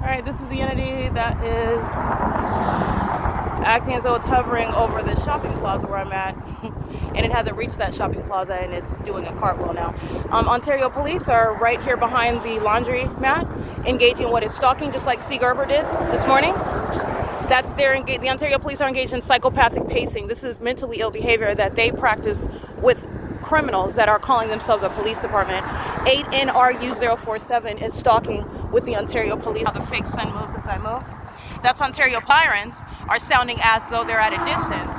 Alright, this is the entity that is acting as though it's hovering over the shopping plaza where I'm at. And it hasn't reached that shopping plaza and it's doing a cartwheel now. Ontario police are right here behind the laundry mat, engaging in what is stalking, just like C. Gerber did this morning. The Ontario police are engaged in psychopathic pacing. This is mentally ill behavior that they practice with criminals that are calling themselves a police department. 8NRU047 is stalking with the Ontario police. How the fake sun moves as I move. That's Ontario sirens are sounding as though they're at a distance,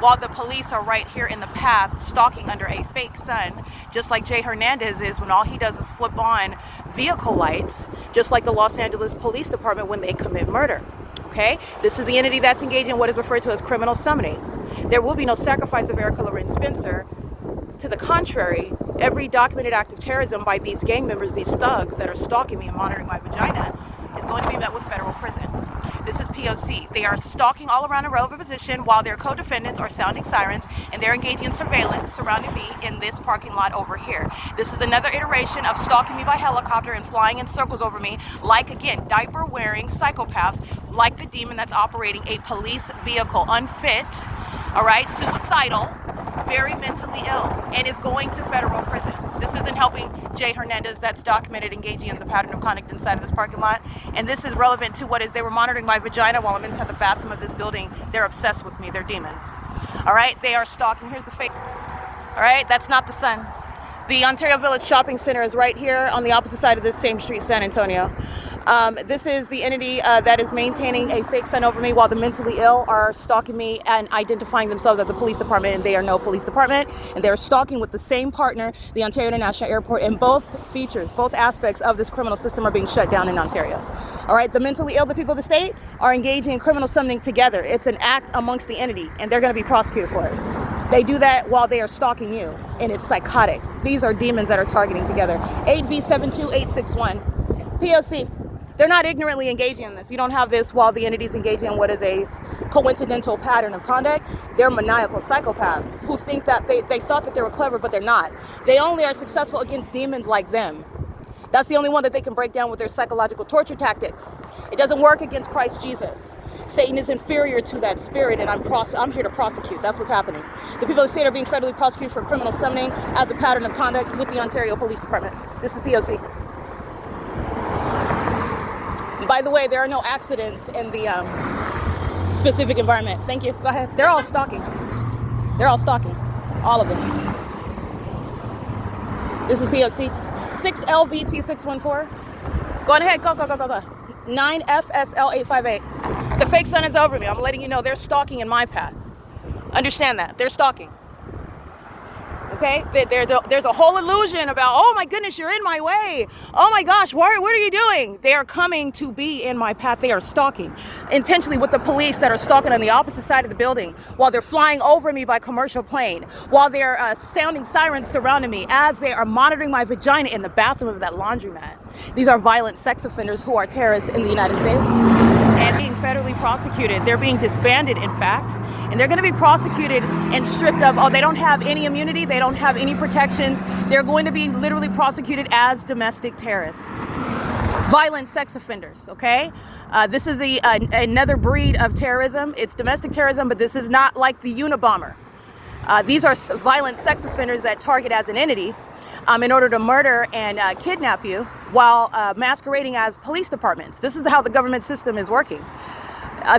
while the police are right here in the path stalking under a fake sun, just like Jay Hernandez is when all he does is flip on vehicle lights, just like the Los Angeles Police Department when they commit murder. Okay, this is the entity that's engaged in what is referred to as criminal summoning. There will be no sacrifice of Erica Lorenz Spencer. To the contrary, every documented act of terrorism by these gang members, these thugs that are stalking me and monitoring my vagina, is going to be met with federal prison. This is P.O.C. They are stalking all around a relevant position while their co-defendants are sounding sirens, and they're engaging in surveillance surrounding me in this parking lot over here. This is another iteration of stalking me by helicopter and flying in circles over me, like, again, diaper-wearing psychopaths, like the demon that's operating a police vehicle, unfit, all right, suicidal, very mentally ill, and is going to federal prison. This isn't helping Jay Hernandez that's documented engaging in the pattern of conduct inside of this parking lot. And this is relevant to what is they were monitoring my vagina while I'm inside the bathroom of this building. They're obsessed with me. They're demons. All right, they are stalking. Here's the fake. All right, that's not the sun. The Ontario Village Shopping Center is right here on the opposite side of this same street, San Antonio. This is the entity that is maintaining a fake sun over me while the mentally ill are stalking me and identifying themselves as the police department, and they are no police department, and they're stalking with the same partner, the Ontario International Airport, and both features, both aspects of this criminal system are being shut down in Ontario. All right, the mentally ill, the people of the state, are engaging in criminal summoning together. It's an act amongst the entity, and they're going to be prosecuted for it. They do that while they are stalking you, and it's psychotic. These are demons that are targeting together. 8V72861, P.O.C. They're not ignorantly engaging in this. You don't have this while the entity's engaging in what is a coincidental pattern of conduct. They're maniacal psychopaths who think that they thought that they were clever, but they're not. They only are successful against demons like them. That's the only one that they can break down with their psychological torture tactics. It doesn't work against Christ Jesus. Satan is inferior to that spirit, and I'm here to prosecute. That's what's happening. The people of the state are being federally prosecuted for criminal summoning as a pattern of conduct with the Ontario Police Department. This is P.O.C. By the way, there are no accidents in the specific environment. Thank you. Go ahead. They're all stalking. They're all stalking. All of them. This is POC. 6LVT614. Go on ahead. Go. 9FSL858. The fake sun is over me. I'm letting you know they're stalking in my path. Understand that. They're stalking. Okay, there's a whole illusion about, oh my goodness, you're in my way. Oh my gosh, what are you doing? They are coming to be in my path. They are stalking intentionally with the police that are stalking on the opposite side of the building while they're flying over me by commercial plane, while they're sounding sirens surrounding me as they are monitoring my vagina in the bathroom of that laundromat. These are violent sex offenders who are terrorists in the United States and being federally prosecuted. They're being disbanded, in fact, and they're going to be prosecuted and stripped of, they don't have any immunity, they don't have any protections. They're going to be literally prosecuted as domestic terrorists. Violent sex offenders, okay? This is another breed of terrorism. It's domestic terrorism, but this is not like the Unabomber. These are violent sex offenders that target as an entity in order to murder and kidnap you while masquerading as police departments. This is how the government system is working.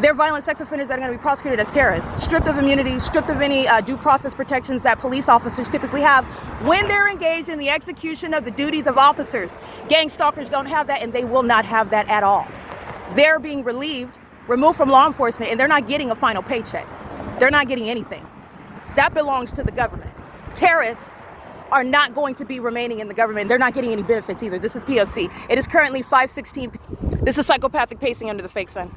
They're violent sex offenders that are going to be prosecuted as terrorists, stripped of immunity, stripped of any due process protections that police officers typically have when they're engaged in the execution of the duties of officers. Gang stalkers don't have that, and they will not have that at all. They're being removed from law enforcement, and they're not getting a final paycheck. They're not getting anything. That belongs to the government. Terrorists are not going to be remaining in the government. They're not getting any benefits either. This is POC. It is currently 5:16. This is psychopathic pacing under the fake sun.